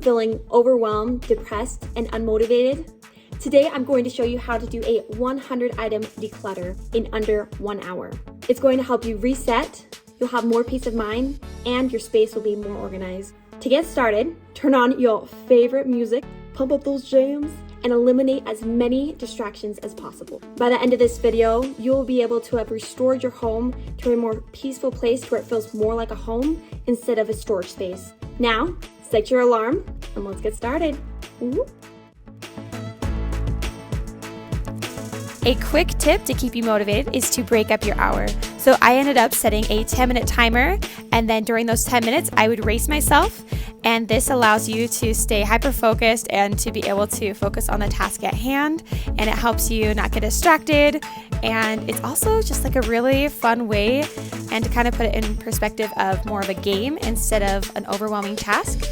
feeling overwhelmed, depressed, and unmotivated? Today, I'm going to show you how to do a 100-item declutter in under 1 hour. It's going to help you reset, you'll have more peace of mind, and your space will be more organized. To get started, turn on your favorite music, pump up those jams, and eliminate as many distractions as possible. By the end of this video, you'll be able to have restored your home to a more peaceful place where it feels more like a home instead of a storage space. Now, set your alarm and let's get started. Ooh. A quick tip to keep you motivated is to break up your hour. So I ended up setting a 10-minute timer, and then during those 10 minutes, I would race myself. And this allows you to stay hyper-focused and to be able to focus on the task at hand. And it helps you not get distracted. And it's also just like a really fun way and to kind of put it in perspective of more of a game instead of an overwhelming task.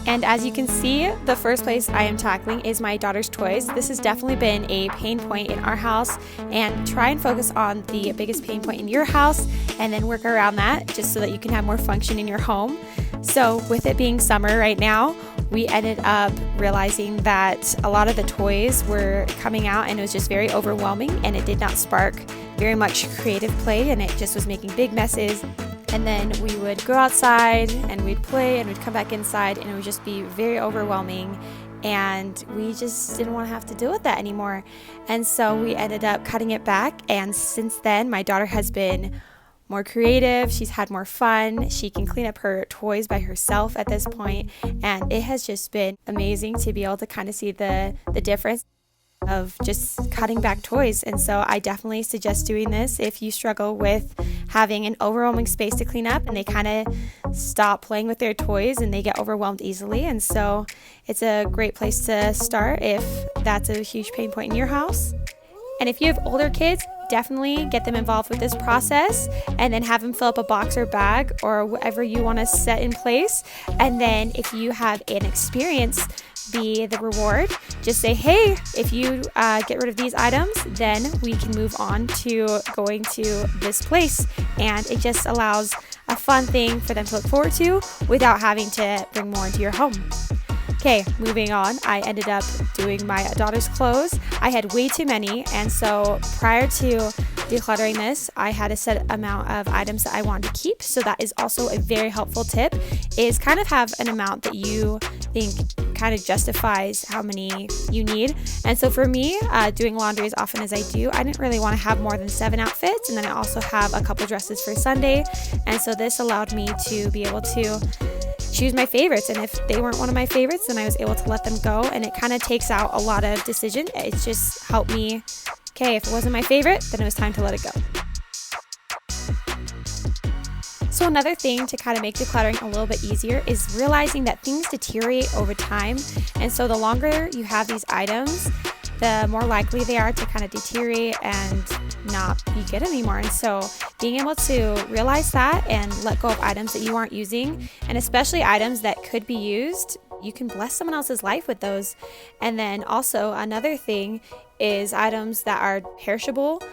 And as you can see, the first place I am tackling is my daughter's toys. This has definitely been a pain point in our house, and try and focus on the biggest pain point in your house and then work around that just so that you can have more function in your home. So with it being summer right now, we ended up realizing that a lot of the toys were coming out and it was just very overwhelming, and it did not spark very much creative play, and it just was making big messes. And then we would go outside and we'd play and we'd come back inside, and it would just be very overwhelming, and we just didn't want to have to deal with that anymore. And so we ended up cutting it back, and since then my daughter has been more creative, she's had more fun, she can clean up her toys by herself at this point, and it has just been amazing to be able to kind of see the difference of just cutting back toys. And so I definitely suggest doing this if you struggle with having an overwhelming space to clean up and they kind of stop playing with their toys and they get overwhelmed easily. And so it's a great place to start if that's a huge pain point in your house. And if you have older kids, definitely get them involved with this process and then have them fill up a box or bag or whatever you want to set in place. And then if you have an experience be the reward, just say, hey, if you get rid of these items, then we can move on to going to this place. And it just allows a fun thing for them to look forward to without having to bring more into your home. Okay, moving on, I ended up doing my daughter's clothes. I had way too many, and so prior to decluttering this, I had a set amount of items that I wanted to keep. So that is also a very helpful tip, is kind of have an amount that you think kind of justifies how many you need. And so for me, doing laundry as often as I do, I didn't really want to have more than 7 outfits, and then I also have a couple dresses for Sunday. And so this allowed me to be able to choose my favorites, and if they weren't one of my favorites, then I was able to let them go, and it kind of takes out a lot of decision. It just helped me, okay, if it wasn't my favorite, then it was time to let it go. So another thing to kind of make decluttering a little bit easier is realizing that things deteriorate over time, and so the longer you have these items, the more likely they are to kind of deteriorate and not be good anymore. And so being able to realize that and let go of items that you aren't using, and especially items that could be used, you can bless someone else's life with those. And then also another thing is items that are perishable,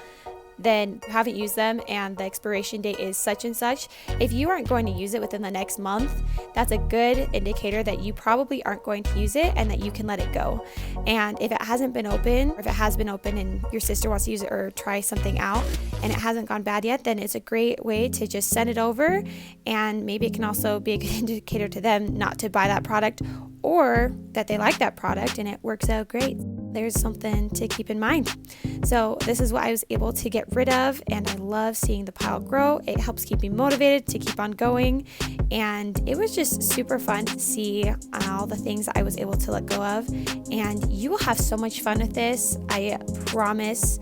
then you haven't used them and the expiration date is such and such. If you aren't going to use it within the next month, that's a good indicator that you probably aren't going to use it and that you can let it go. And if it hasn't been open, or if it has been open and your sister wants to use it or try something out and it hasn't gone bad yet, then it's a great way to just send it over, and maybe it can also be a good indicator to them not to buy that product, or that they like that product and it works out great. There's something to keep in mind. So this is what I was able to get rid of, and I love seeing the pile grow. It helps keep me motivated to keep on going, and it was just super fun to see all the things I was able to let go of. And you will have so much fun with this, I promise.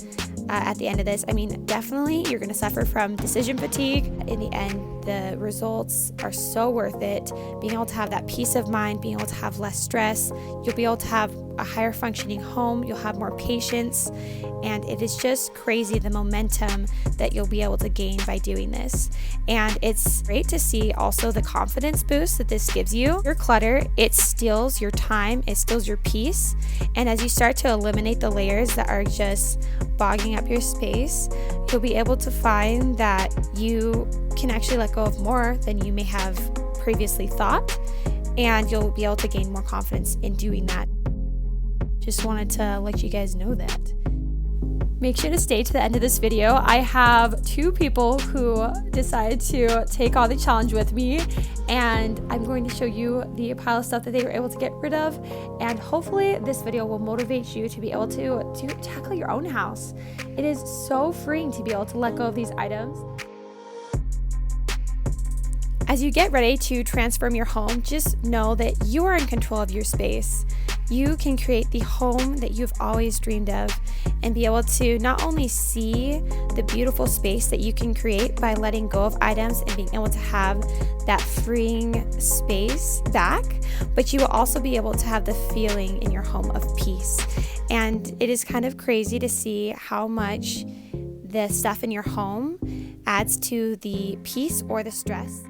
At the end of this, I mean, definitely you're going to suffer from decision fatigue. In the end, the results are so worth it. Being able to have that peace of mind, being able to have less stress, you'll be able to have a higher functioning home, you'll have more patience, and it is just crazy the momentum that you'll be able to gain by doing this. And it's great to see also the confidence boost that this gives you. Your clutter, it steals your time, it steals your peace, and as you start to eliminate the layers that are just bogging up your space, you'll be able to find that you can actually let go of more than you may have previously thought. and you'll be able to gain more confidence in doing that. Just wanted to let you guys know that. Make sure to stay to the end of this video. I have 2 people who decided to take on the challenge with me, and I'm going to show you the pile of stuff that they were able to get rid of, and hopefully this video will motivate you to be able to tackle your own house. It is so freeing to be able to let go of these items. As you get ready to transform your home, just know that you are in control of your space. You can create the home that you've always dreamed of and be able to not only see the beautiful space that you can create by letting go of items and being able to have that freeing space back, but you will also be able to have the feeling in your home of peace. And it is kind of crazy to see how much the stuff in your home adds to the peace or the stress.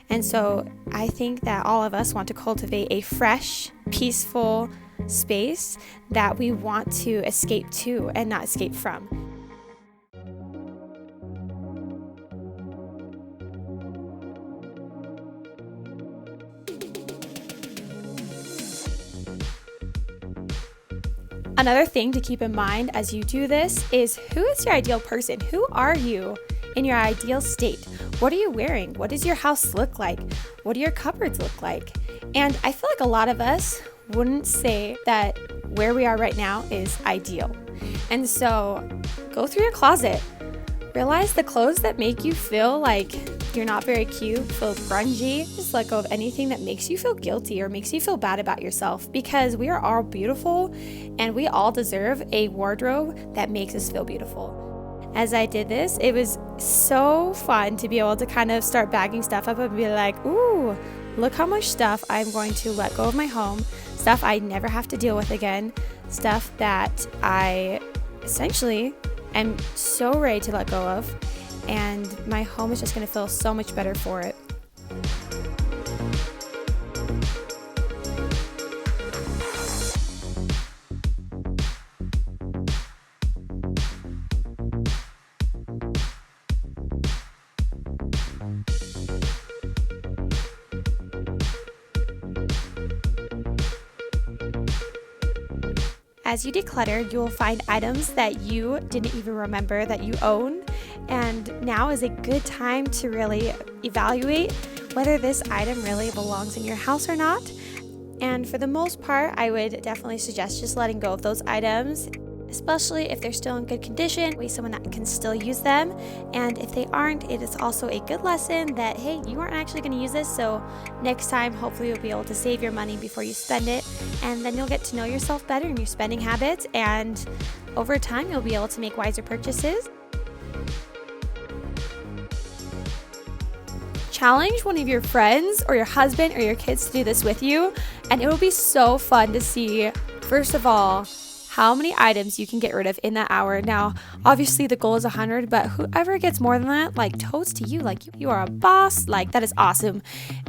And so I think that all of us want to cultivate a fresh, peaceful space that we want to escape to and not escape from. Another thing to keep in mind as you do this is, who is your ideal person? Who are you in your ideal state? What are you wearing? What does your house look like? What do your cupboards look like? And I feel like a lot of us wouldn't say that where we are right now is ideal. And so go through your closet. Realize the clothes that make you feel like you're not very cute, feel grungy. Just let go of anything that makes you feel guilty or makes you feel bad about yourself, because we are all beautiful and we all deserve a wardrobe that makes us feel beautiful. As I did this, it was so fun to be able to kind of start bagging stuff up and be like, ooh, look how much stuff I'm going to let go of my home, stuff I never have to deal with again, stuff that I essentially am so ready to let go of, and my home is just going to feel so much better for it. As you declutter, you will find items that you didn't even remember that you own, and now is a good time to really evaluate whether this item really belongs in your house or not. And for the most part, I would definitely suggest just letting go of those items, especially if they're still in good condition, way someone that can still use them. And if they aren't, it is also a good lesson that, hey, you aren't actually going to use this, so next time hopefully you'll be able to save your money before you spend it, and then you'll get to know yourself better and your spending habits, and over time you'll be able to make wiser purchases. Challenge one of your friends or your husband or your kids to do this with you, and it will be so fun to see, first of all, how many items you can get rid of in that hour. Now, obviously the goal is 100, but whoever gets more than that, like, toast to you. Like, you are a boss. Like, that is awesome.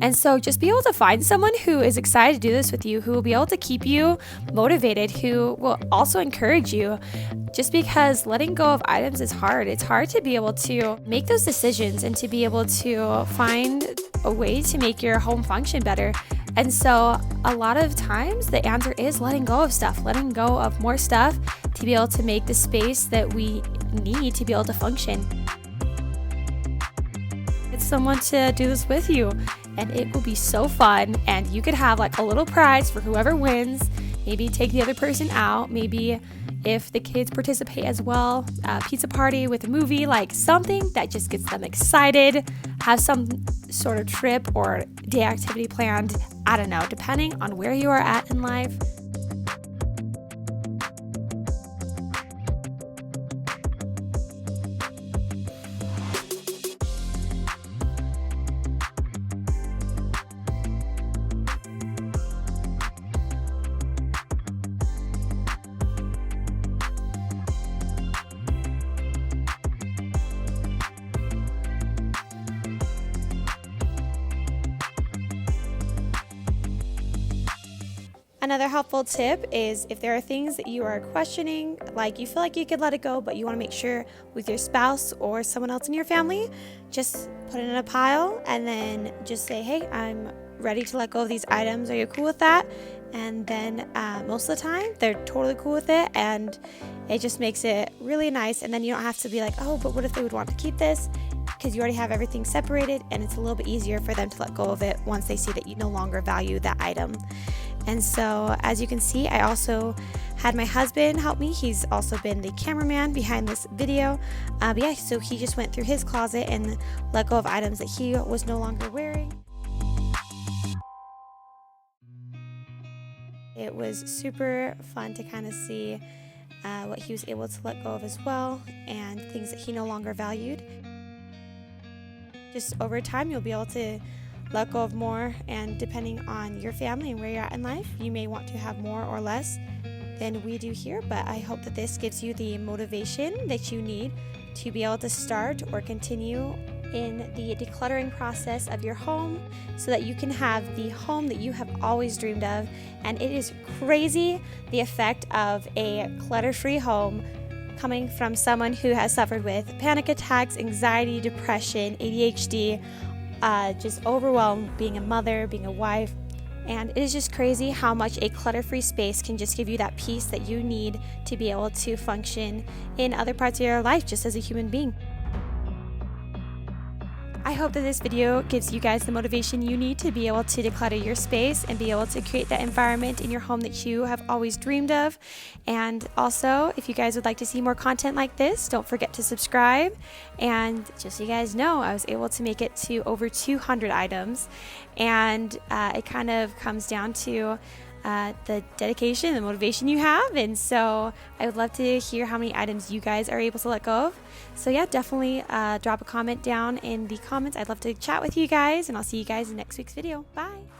And so just be able to find someone who is excited to do this with you, who will be able to keep you motivated, who will also encourage you, just because letting go of items is hard. It's hard to be able to make those decisions and to be able to find a way to make your home function better. And so a lot of times the answer is letting go of stuff, letting go of more stuff to be able to make the space that we need to be able to function. It's someone to do this with you, and it will be so fun. And you could have like a little prize for whoever wins. Maybe take the other person out. Maybe if the kids participate as well, a pizza party with a movie, like something that just gets them excited. Have some sort of trip or day activity planned. I don't know, depending on where you are at in life. Another helpful tip is if there are things that you are questioning, like you feel like you could let it go, but you want to make sure with your spouse or someone else in your family, just put it in a pile and then just say, hey, I'm ready to let go of these items. Are you cool with that? And then most of the time, they're totally cool with it, and it just makes it really nice. And then you don't have to be like, oh, but what if they would want to keep this? Because you already have everything separated, and it's a little bit easier for them to let go of it once they see that you no longer value that item. And so, as you can see, I also had my husband help me. He's also been the cameraman behind this video. But yeah, so he just went through his closet and let go of items that he was no longer wearing. It was super fun to kind of see what he was able to let go of as well, and things that he no longer valued. Just over time, you'll be able to let go of more, and depending on your family and where you're at in life, you may want to have more or less than we do here. But I hope that this gives you the motivation that you need to be able to start or continue in the decluttering process of your home, so that you can have the home that you have always dreamed of. And it is crazy the effect of a clutter-free home coming from someone who has suffered with panic attacks, anxiety, depression, ADHD, just overwhelmed, being a mother, being a wife. And it is just crazy how much a clutter-free space can just give you that peace that you need to be able to function in other parts of your life just as a human being. I hope that this video gives you guys the motivation you need to be able to declutter your space and be able to create that environment in your home that you have always dreamed of. And also, if you guys would like to see more content like this, don't forget to subscribe. And just so you guys know, I was able to make it to over 200 items. And it kind of comes down to the dedication and the motivation you have. And so I would love to hear how many items you guys are able to let go of. So yeah, definitely drop a comment down in the comments. I'd love to chat with you guys, and I'll see you guys in next week's video. Bye.